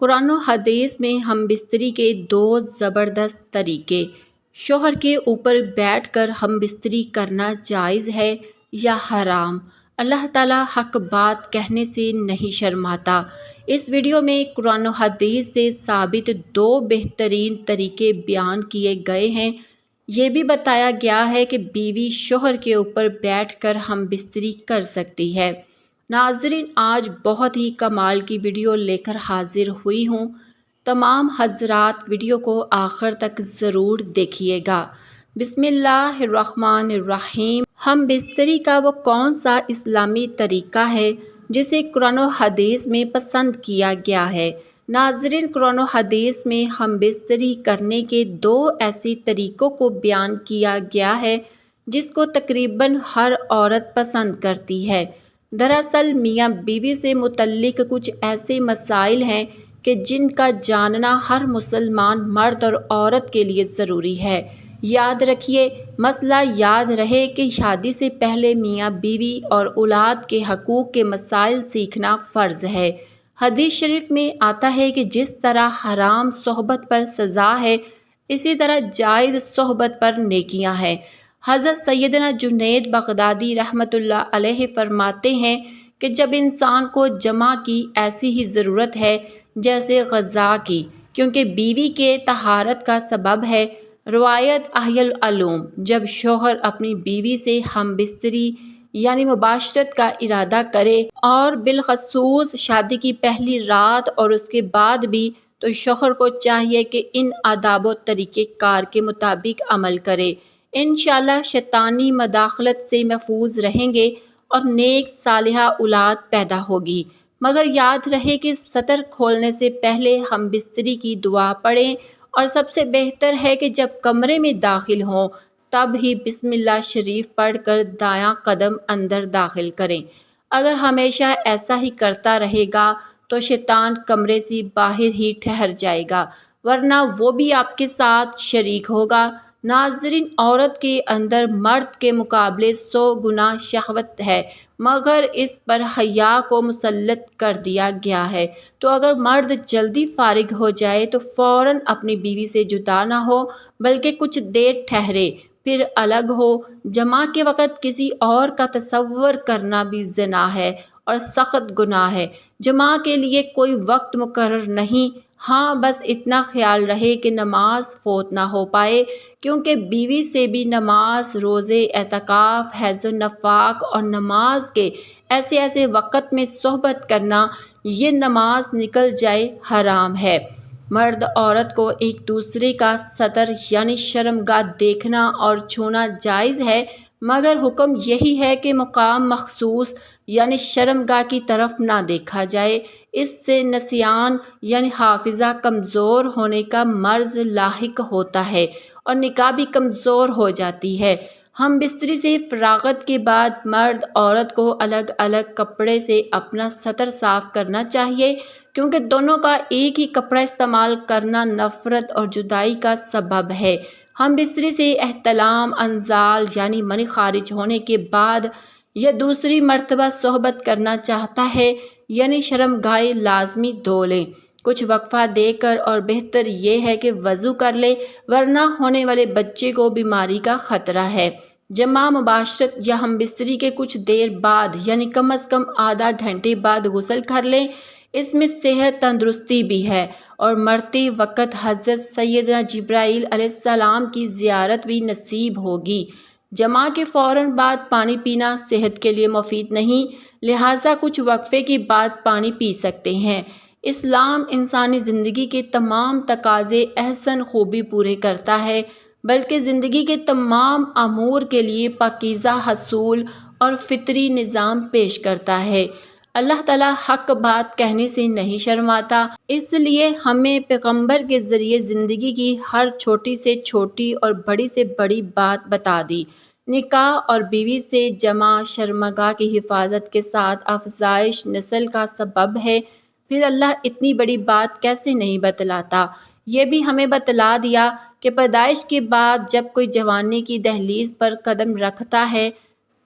قرآن و حدیث میں ہم بستری کے دو زبردست طریقے، شوہر کے اوپر بیٹھ کر ہم بستری کرنا جائز ہے یا حرام؟ اللہ تعالیٰ حق بات کہنے سے نہیں شرماتا۔ اس ویڈیو میں قرآن و حدیث سے ثابت دو بہترین طریقے بیان کیے گئے ہیں۔ یہ بھی بتایا گیا ہے کہ بیوی شوہر کے اوپر بیٹھ کر ہم بستری کر سکتی ہے۔ ناظرین، آج بہت ہی کمال کی ویڈیو لے کر حاضر ہوئی ہوں۔ تمام حضرات ویڈیو کو آخر تک ضرور دیکھیے گا۔ بسم اللہ الرحمن الرحیم۔ ہم بستری کا وہ کون سا اسلامی طریقہ ہے جسے قرآن و حدیث میں پسند کیا گیا ہے؟ ناظرین، قرآن و حدیث میں ہم بستری کرنے کے دو ایسے طریقوں کو بیان کیا گیا ہے جس کو تقریباً ہر عورت پسند کرتی ہے۔ دراصل میاں بیوی سے متعلق کچھ ایسے مسائل ہیں کہ جن کا جاننا ہر مسلمان مرد اور عورت کے لیے ضروری ہے۔ یاد رکھیے، مسئلہ یاد رہے کہ شادی سے پہلے میاں بیوی اور اولاد کے حقوق کے مسائل سیکھنا فرض ہے۔ حدیث شریف میں آتا ہے کہ جس طرح حرام صحبت پر سزا ہے، اسی طرح جائز صحبت پر نیکیاں ہیں۔ حضرت سیدنا جنید بغدادی رحمۃ اللہ علیہ فرماتے ہیں کہ جب انسان کو جمع کی ایسی ہی ضرورت ہے جیسے غذا کی، کیونکہ بیوی کے طہارت کا سبب ہے۔ روایت احیاء العلوم، جب شوہر اپنی بیوی سے ہم بستری یعنی مباشرت کا ارادہ کرے، اور بالخصوص شادی کی پہلی رات اور اس کے بعد بھی، تو شوہر کو چاہیے کہ ان آداب و طریقہ کار کے مطابق عمل کرے۔ انشاءاللہ شیطانی مداخلت سے محفوظ رہیں گے اور نیک صالحہ اولاد پیدا ہوگی۔ مگر یاد رہے کہ سطر کھولنے سے پہلے ہم بستری کی دعا پڑھیں، اور سب سے بہتر ہے کہ جب کمرے میں داخل ہوں تب ہی بسم اللہ شریف پڑھ کر دایاں قدم اندر داخل کریں۔ اگر ہمیشہ ایسا ہی کرتا رہے گا تو شیطان کمرے سے باہر ہی ٹھہر جائے گا، ورنہ وہ بھی آپ کے ساتھ شریک ہوگا۔ ناظرین، عورت کے اندر مرد کے مقابلے 100 گنا شہوت ہے، مگر اس پر حیا کو مسلط کر دیا گیا ہے۔ تو اگر مرد جلدی فارغ ہو جائے تو فوراً اپنی بیوی سے جدا نہ ہو، بلکہ کچھ دیر ٹھہرے، پھر الگ ہو۔ جماع کے وقت کسی اور کا تصور کرنا بھی زنا ہے اور سخت گناہ ہے۔ جماع کے لیے کوئی وقت مقرر نہیں، ہاں بس اتنا خیال رہے کہ نماز فوت نہ ہو پائے، کیونکہ بیوی سے بھی نماز، روزے، اعتکاف، حیض و نفاق اور نماز کے ایسے وقت میں صحبت کرنا، یہ نماز نکل جائے، حرام ہے۔ مرد عورت کو ایک دوسرے کا سطر یعنی شرمگاہ دیکھنا اور چھونا جائز ہے، مگر حکم یہی ہے کہ مقام مخصوص یعنی شرمگاہ کی طرف نہ دیکھا جائے۔ اس سے نسیان یعنی حافظہ کمزور ہونے کا مرض لاحق ہوتا ہے اور نکاح بھی کمزور ہو جاتی ہے۔ ہم بستری سے فراغت کے بعد مرد عورت کو الگ الگ کپڑے سے اپنا سطر صاف کرنا چاہیے، کیونکہ دونوں کا ایک ہی کپڑا استعمال کرنا نفرت اور جدائی کا سبب ہے۔ ہم بستری سے احتلام، انزال یعنی منی خارج ہونے کے بعد یا دوسری مرتبہ صحبت کرنا چاہتا ہے، یعنی شرمگاہ لازمی دھو لیں کچھ وقفہ دے کر، اور بہتر یہ ہے کہ وضو کر لے، ورنہ ہونے والے بچے کو بیماری کا خطرہ ہے۔ جماع مباشرت یا ہم بستری کے کچھ دیر بعد یعنی کم از کم آدھا گھنٹے بعد غسل کر لیں، اس میں صحت تندرستی بھی ہے، اور مرتے وقت حضرت سیدنا جبرائیل علیہ السلام کی زیارت بھی نصیب ہوگی۔ جماع کے فوراً بعد پانی پینا صحت کے لیے مفید نہیں، لہٰذا کچھ وقفے کے بعد پانی پی سکتے ہیں۔ اسلام انسانی زندگی کے تمام تقاضے احسن خوبی پورے کرتا ہے، بلکہ زندگی کے تمام امور کے لیے پاکیزہ حصول اور فطری نظام پیش کرتا ہے۔ اللہ تعالیٰ حق بات کہنے سے نہیں شرماتا، اس لیے ہمیں پیغمبر کے ذریعے زندگی کی ہر چھوٹی سے چھوٹی اور بڑی سے بڑی بات بتا دی۔ نکاح اور بیوی سے جمع شرمگاہ کی حفاظت کے ساتھ افزائش نسل کا سبب ہے، پھر اللہ اتنی بڑی بات کیسے نہیں بتلاتا۔ یہ بھی ہمیں بتلا دیا کہ پیدائش کے بعد جب کوئی جوانی کی دہلیز پر قدم رکھتا ہے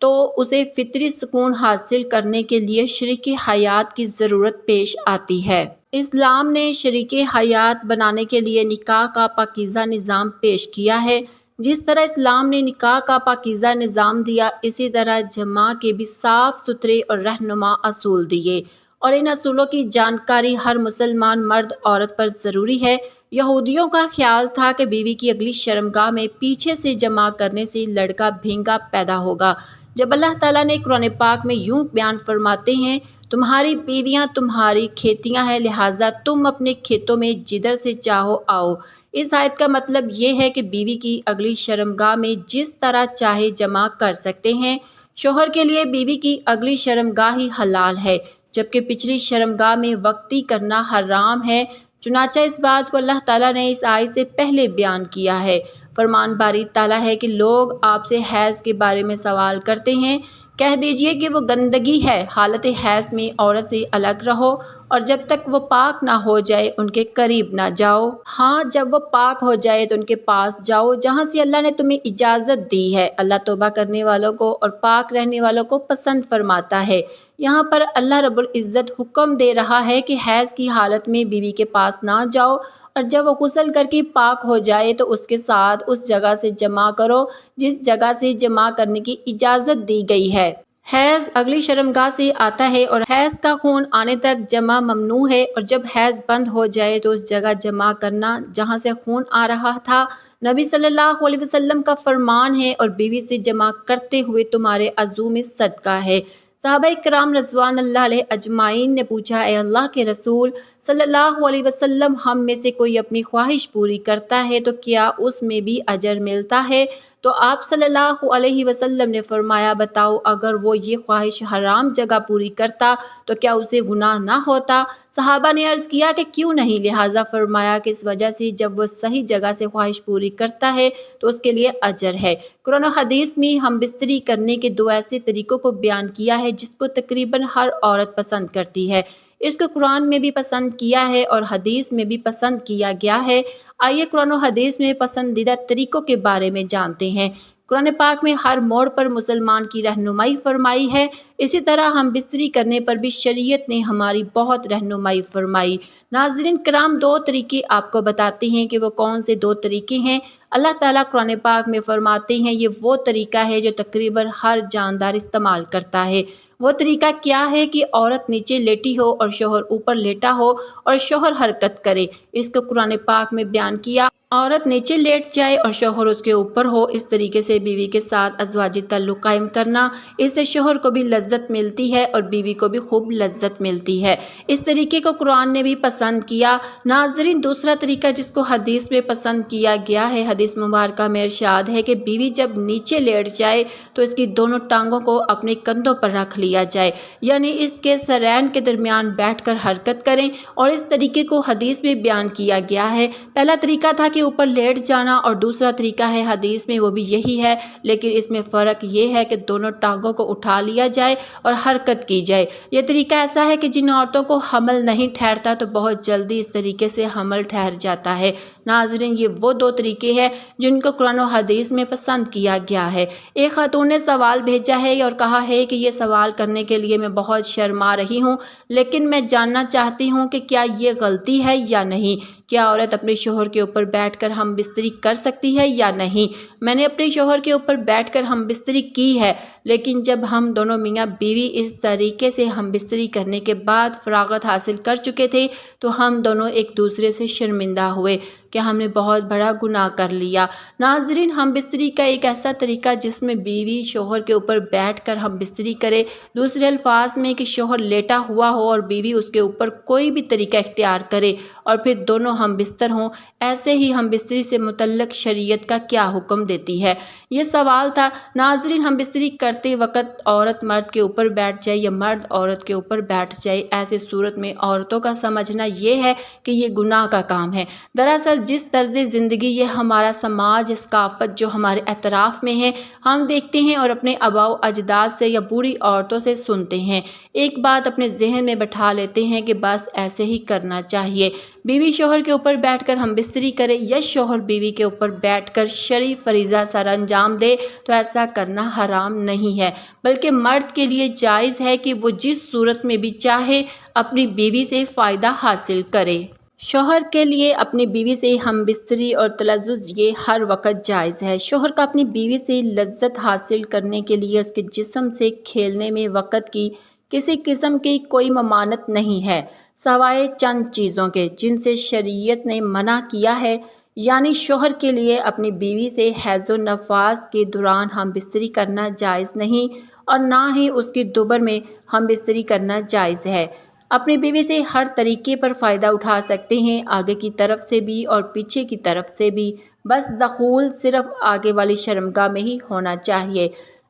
تو اسے فطری سکون حاصل کرنے کے لیے شریک حیات کی ضرورت پیش آتی ہے۔ اسلام نے شریک حیات بنانے کے لیے نکاح کا پاکیزہ نظام پیش کیا ہے۔ جس طرح اسلام نے نکاح کا پاکیزہ نظام دیا، اسی طرح جماع کے بھی صاف ستھرے اور رہنما اصول دیے، اور ان اصولوں کی جانکاری ہر مسلمان مرد عورت پر ضروری ہے۔ یہودیوں کا خیال تھا کہ بیوی کی اگلی شرمگاہ میں پیچھے سے جماع کرنے سے لڑکا بھینگا پیدا ہوگا، جب اللہ تعالیٰ نے قرآن پاک میں یوں بیان فرماتے ہیں، تمہاری بیویاں تمہاری کھیتیاں ہیں، لہٰذا تم اپنے کھیتوں میں جدھر سے چاہو آؤ۔ اس آیت کا مطلب یہ ہے کہ بیوی کی اگلی شرمگاہ میں جس طرح چاہے جماع کر سکتے ہیں۔ شوہر کے لیے بیوی کی اگلی شرمگاہ ہی حلال ہے، جبکہ پچھلی شرمگاہ میں وقتی کرنا حرام ہے۔ چنانچہ اس بات کو اللہ تعالیٰ نے اس آیت سے پہلے بیان کیا ہے۔ فرمان باری تعالیٰ ہے کہ لوگ آپ سے حیض کے بارے میں سوال کرتے ہیں، کہہ دیجئے کہ وہ گندگی ہے، حالت حیض میں عورت سے الگ رہو، اور جب تک وہ پاک نہ ہو جائے ان کے قریب نہ جاؤ۔ ہاں، جب وہ پاک ہو جائے تو ان کے پاس جاؤ جہاں سے اللہ نے تمہیں اجازت دی ہے۔ اللہ توبہ کرنے والوں کو اور پاک رہنے والوں کو پسند فرماتا ہے۔ یہاں پر اللہ رب العزت حکم دے رہا ہے کہ حیض کی حالت میں بیوی کے پاس نہ جاؤ، اور جب وہ غسل کر کے پاک ہو جائے تو اس کے ساتھ اس جگہ سے جماع کرو جس جگہ سے جماع کرنے کی اجازت دی گئی ہے۔ حیض اگلی شرمگاہ سے آتا ہے اور حیض کا خون آنے تک جماع ممنوع ہے، اور جب حیض بند ہو جائے تو اس جگہ جماع کرنا جہاں سے خون آ رہا تھا۔ نبی صلی اللہ علیہ وسلم کا فرمان ہے، اور بیوی سے جماع کرتے ہوئے تمہارے عضو میں صدقہ ہے۔ صحابہ کرام رضوان اللہ علیہ اجمعین نے پوچھا، اے اللہ کے رسول صلی اللہ علیہ وسلم، ہم میں سے کوئی اپنی خواہش پوری کرتا ہے تو کیا اس میں بھی اجر ملتا ہے؟ تو آپ صلی اللہ علیہ وسلم نے فرمایا، بتاؤ اگر وہ یہ خواہش حرام جگہ پوری کرتا تو کیا اسے گناہ نہ ہوتا؟ صحابہ نے عرض کیا کہ کیوں نہیں؟ لہٰذا فرمایا کہ اس وجہ سے جب وہ صحیح جگہ سے خواہش پوری کرتا ہے تو اس کے لیے اجر ہے۔ قرآن و حدیث میں ہم بستری کرنے کے دو ایسے طریقوں کو بیان کیا ہے جس کو تقریباً ہر عورت پسند کرتی ہے۔ اس کو قرآن میں بھی پسند کیا ہے اور حدیث میں بھی پسند کیا گیا ہے۔ آئیے قرآن و حدیث میں پسندیدہ طریقوں کے بارے میں جانتے ہیں۔ قرآن پاک میں ہر موڑ پر مسلمان کی رہنمائی فرمائی ہے، اسی طرح ہم بستری کرنے پر بھی شریعت نے ہماری بہت رہنمائی فرمائی۔ ناظرین کرام، دو طریقے آپ کو بتاتے ہیں کہ وہ کون سے دو طریقے ہیں۔ اللہ تعالیٰ قرآن پاک میں فرماتے ہیں، یہ وہ طریقہ ہے جو تقریباً ہر جاندار استعمال کرتا ہے۔ وہ طریقہ کیا ہے کہ عورت نیچے لیٹی ہو اور شوہر اوپر لیٹا ہو اور شوہر حرکت کرے۔ اس کو قرآن پاک میں بیان کیا، عورت نیچے لیٹ جائے اور شوہر اس کے اوپر ہو۔ اس طریقے سے بیوی کے ساتھ ازواجی تعلق قائم کرنا، اس سے شوہر کو بھی لذت ملتی ہے اور بیوی کو بھی خوب لذت ملتی ہے۔ اس طریقے کو قرآن نے بھی پسند کیا۔ ناظرین، دوسرا طریقہ جس کو حدیث میں پسند کیا گیا ہے، حدیث مبارکہ میں ارشاد ہے کہ بیوی جب نیچے لیٹ جائے تو اس کی دونوں ٹانگوں کو اپنے کندھوں پر رکھ لیا جائے، یعنی اس کے سرین کے درمیان بیٹھ کر حرکت کریں، اور اس طریقے کو حدیث میں بیان کیا گیا ہے۔ پہلا طریقہ تھا کہ اوپر لیٹ جانا، اور دوسرا طریقہ ہے حدیث میں وہ بھی یہی ہے، لیکن اس میں فرق یہ ہے کہ دونوں ٹانگوں کو اٹھا لیا جائے اور حرکت کی جائے۔ یہ طریقہ ایسا ہے کہ جن عورتوں کو حمل نہیں ٹھہرتا تو بہت جلدی اس طریقے سے حمل ٹھہر جاتا ہے۔ ناظرین، یہ وہ دو طریقے ہیں جن کو قرآن و حدیث میں پسند کیا گیا ہے۔ ایک خاتون نے سوال بھیجا ہے اور کہا ہے کہ یہ سوال کرنے کے لیے میں بہت شرما رہی ہوں، لیکن میں جاننا چاہتی ہوں کہ کیا یہ غلطی ہے یا نہیں؟ کیا عورت اپنے شوہر کے اوپر بیٹھ کر ہم بستری کر سکتی ہے یا نہیں؟ میں نے اپنے شوہر کے اوپر بیٹھ کر ہم بستری کی ہے، لیکن جب ہم دونوں میاں بیوی اس طریقے سے ہم بستری کرنے کے بعد فراغت حاصل کر چکے تھے تو ہم دونوں ایک دوسرے سے شرمندہ ہوئے کہ ہم نے بہت بڑا گناہ کر لیا۔ ناظرین، ہم بستری کا ایک ایسا طریقہ جس میں بیوی شوہر کے اوپر بیٹھ کر ہم بستری کرے، دوسرے الفاظ میں کہ شوہر لیٹا ہوا ہو اور بیوی اس کے اوپر کوئی بھی طریقہ اختیار کرے اور پھر دونوں ہم بستر ہوں، ایسے ہی ہم بستری سے متعلق شریعت کا کیا حکم دیتی ہے؟ یہ سوال تھا۔ ناظرین، ہم بستری کرتے وقت عورت مرد کے اوپر بیٹھ جائے یا مرد عورت کے اوپر بیٹھ جائے، ایسے صورت میں عورتوں کا سمجھنا یہ ہے کہ یہ گناہ کا کام ہے۔ دراصل جس طرز زندگی یہ ہمارا سماج، ثقافت جو ہمارے اطراف میں ہے، ہم دیکھتے ہیں اور اپنے آباء و اجداد سے یا بوڑھی عورتوں سے سنتے ہیں، ایک بات اپنے ذہن میں بٹھا لیتے ہیں کہ بس ایسے ہی کرنا چاہیے۔ بیوی شوہر کے اوپر بیٹھ کر ہم بستری کرے یا شوہر بیوی کے اوپر بیٹھ کر شرعی فریضہ سر انجام دے تو ایسا کرنا حرام نہیں ہے، بلکہ مرد کے لیے جائز ہے کہ وہ جس صورت میں بھی چاہے اپنی بیوی سے فائدہ حاصل کرے۔ شوہر کے لیے اپنی بیوی سے ہم بستری اور تلذذ یہ ہر وقت جائز ہے۔ شوہر کا اپنی بیوی سے لذت حاصل کرنے کے لیے اس کے جسم سے کھیلنے میں وقت کی کسی قسم کی کوئی ممانعت نہیں ہے، سوائے چند چیزوں کے جن سے شریعت نے منع کیا ہے، یعنی شوہر کے لیے اپنی بیوی سے حیض و نفاس کے دوران ہم بستری کرنا جائز نہیں اور نہ ہی اس کی دبر میں ہم بستری کرنا جائز ہے۔ اپنی بیوی سے ہر طریقے پر فائدہ اٹھا سکتے ہیں، آگے کی طرف سے بھی اور پیچھے کی طرف سے بھی، بس دخول صرف آگے والی شرمگاہ میں ہی ہونا چاہیے۔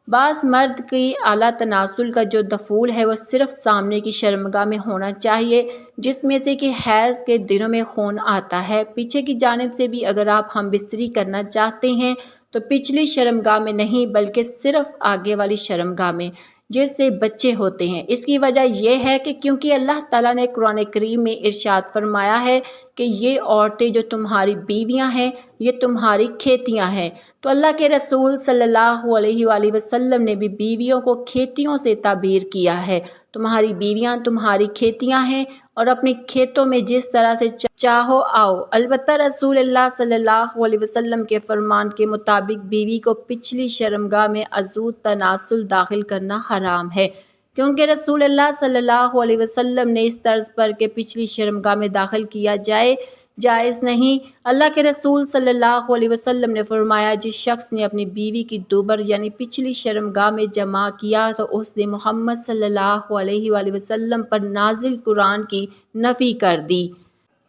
بعض مرد کی اعلیٰ تناسل کا جو دخول ہے وہ صرف سامنے کی شرمگاہ میں ہونا چاہیے، جس میں سے کہ حیض کے دنوں میں خون آتا ہے۔ پیچھے کی جانب سے بھی اگر آپ ہم بستری کرنا چاہتے ہیں تو پچھلی شرمگاہ میں نہیں بلکہ صرف آگے والی شرمگاہ میں، جس سے بچے ہوتے ہیں۔ اس کی وجہ یہ ہے کہ کیونکہ اللہ تعالیٰ نے قرآن کریم میں ارشاد فرمایا ہے کہ یہ عورتیں جو تمہاری بیویاں ہیں یہ تمہاری کھیتیاں ہیں، تو اللہ کے رسول صلی اللہ علیہ وآلہ وسلم نے بھی بیویوں کو کھیتیوں سے تعبیر کیا ہے۔ تمہاری بیویاں تمہاری کھیتیاں ہیں اور اپنے کھیتوں میں جس طرح سے چاہو آؤ۔ البتہ رسول اللہ صلی اللہ علیہ وسلم کے فرمان کے مطابق بیوی کو پچھلی شرمگاہ میں عضو تناسل داخل کرنا حرام ہے، کیونکہ رسول اللہ صلی اللہ علیہ وسلم نے اس طرز پر کہ پچھلی شرمگاہ میں داخل کیا جائے جائز نہیں۔ اللہ کے رسول صلی اللہ علیہ وسلم نے فرمایا، جس شخص نے اپنی بیوی کی دوبر یعنی پچھلی شرمگاہ میں جمع کیا تو اس نے محمد صلی اللہ علیہ وآلہ وسلم پر نازل قرآن کی نفی کر دی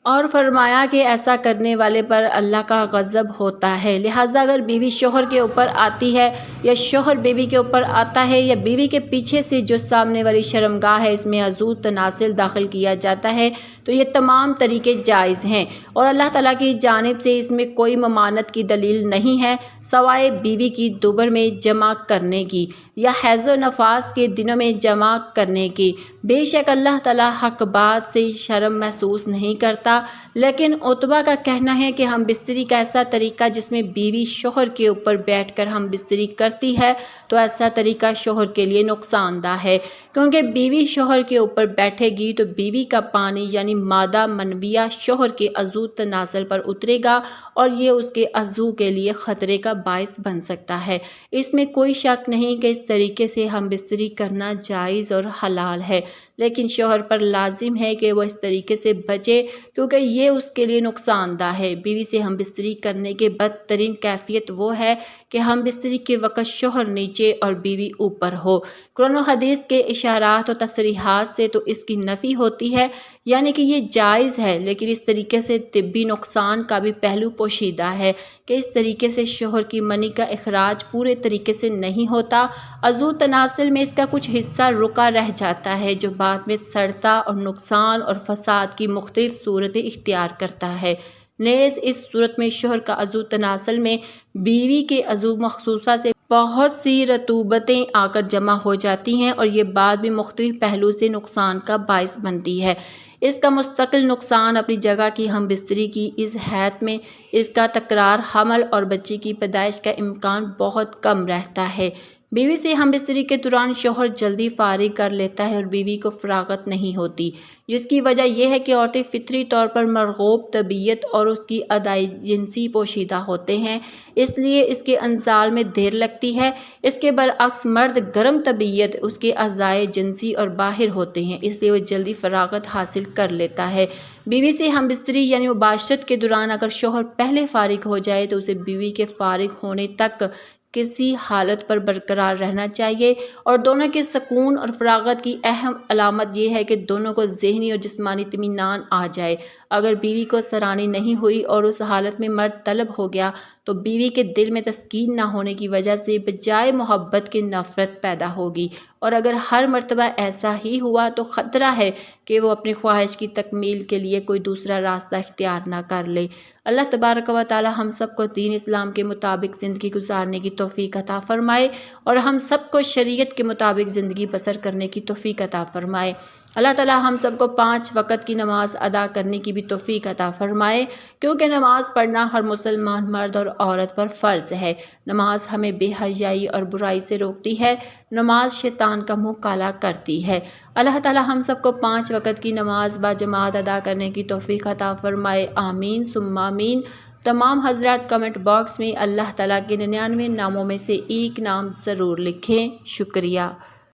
اور فرمایا کہ ایسا کرنے والے پر اللہ کا غضب ہوتا ہے۔ لہٰذا اگر بیوی شوہر کے اوپر آتی ہے یا شوہر بیوی کے اوپر آتا ہے یا بیوی کے پیچھے سے جو سامنے والی شرمگاہ ہے اس میں عضو تناسل داخل کیا جاتا ہے تو یہ تمام طریقے جائز ہیں اور اللہ تعالیٰ کی جانب سے اس میں کوئی ممانعت کی دلیل نہیں ہے، سوائے بیوی کی دوبر میں جمع کرنے کی یا حیض و نفاس کے دنوں میں جمع کرنے کی۔ بے شک اللہ تعالیٰ حق بات سے شرم محسوس نہیں کرتا، لیکن عتبہ کا کہنا ہے کہ ہم بستری کا ایسا طریقہ جس میں بیوی شوہر کے اوپر بیٹھ کر ہم بستری کرتی ہے تو ایسا طریقہ شوہر کے لیے نقصان دہ ہے، کیونکہ بیوی شوہر کے اوپر بیٹھے گی تو بیوی کا پانی یعنی مادہ منویہ شوہر کے عضو تناسل پر اترے گا اور یہ اس کے عضو کے لیے خطرے کا باعث بن سکتا ہے۔ اس میں کوئی شک نہیں کہ اس طریقے سے ہم بستری کرنا جائز اور حلال ہے، لیکن شوہر پر لازم ہے کہ وہ اس طریقے سے بچے کیونکہ یہ اس کے لیے نقصان دہ ہے۔ بیوی سے ہم بستری کرنے کے بدترین کیفیت وہ ہے کہ ہم بستری کے وقت شوہر نیچے اور بیوی اوپر ہو۔ قرآن و حدیث کے اشارات و تصریحات سے تو اس کی نفی ہوتی ہے، یعنی کہ یہ جائز ہے، لیکن اس طریقے سے طبی نقصان کا بھی پہلو پوشیدہ ہے کہ اس طریقے سے شوہر کی منی کا اخراج پورے طریقے سے نہیں ہوتا، عضو تناسل میں اس کا کچھ حصہ رکا رہ جاتا ہے جو بعد میں سڑتا اور نقصان اور فساد کی مختلف صورتیں اختیار کرتا ہے۔ نیز اس صورت میں شوہر کا عضو تناسل میں بیوی کے عضو مخصوصہ سے بہت سی رطوبتیں آ کر جمع ہو جاتی ہیں اور یہ بعد میں مختلف پہلو سے نقصان کا باعث بنتی ہے۔ اس کا مستقل نقصان اپنی جگہ کی ہم بستری کی اس حیث میں اس کا تکرار حمل اور بچے کی پیدائش کا امکان بہت کم رہتا ہے۔ بیوی سے ہم بستری کے دوران شوہر جلدی فارغ کر لیتا ہے اور بیوی کو فراغت نہیں ہوتی، جس کی وجہ یہ ہے کہ عورتیں فطری طور پر مرغوب طبیعت اور اس کی ادائی جنسی پوشیدہ ہوتے ہیں، اس لیے اس کے انزال میں دیر لگتی ہے۔ اس کے برعکس مرد گرم طبیعت اس کے اعضائے جنسی اور باہر ہوتے ہیں، اس لیے وہ جلدی فراغت حاصل کر لیتا ہے۔ بیوی سے ہم بستری یعنی مباشرت کے دوران اگر شوہر پہلے فارغ ہو جائے تو اسے بیوی کے فارغ ہونے تک کسی حالت پر برقرار رہنا چاہیے، اور دونوں کے سکون اور فراغت کی اہم علامت یہ ہے کہ دونوں کو ذہنی اور جسمانی اطمینان آ جائے۔ اگر بیوی کو سرانی نہیں ہوئی اور اس حالت میں مرد طلب ہو گیا تو بیوی کے دل میں تسکین نہ ہونے کی وجہ سے بجائے محبت کی نفرت پیدا ہوگی، اور اگر ہر مرتبہ ایسا ہی ہوا تو خطرہ ہے کہ وہ اپنی خواہش کی تکمیل کے لیے کوئی دوسرا راستہ اختیار نہ کر لے۔ اللہ تبارک و تعالی ہم سب کو دین اسلام کے مطابق زندگی گزارنے کی توفیق عطا فرمائے اور ہم سب کو شریعت کے مطابق زندگی بسر کرنے کی توفیق عطا فرمائے۔ اللہ تعالی ہم سب کو 5 وقت کی نماز ادا کرنے کی بھی توفیق عطا فرمائے، کیونکہ نماز پڑھنا ہر مسلمان مرد اور عورت پر فرض ہے۔ نماز ہمیں بے حیائی اور برائی سے روکتی ہے، نماز شیطان کا منہ کالا کرتی ہے۔ اللہ تعالی ہم سب کو 5 وقت کی نماز باجماعت ادا کرنے کی توفیق عطا فرمائے، آمین ثم آمین۔ تمام حضرات کمنٹ باکس میں اللہ تعالیٰ کے 99 ناموں میں سے ایک نام ضرور لکھیں۔ شکریہ۔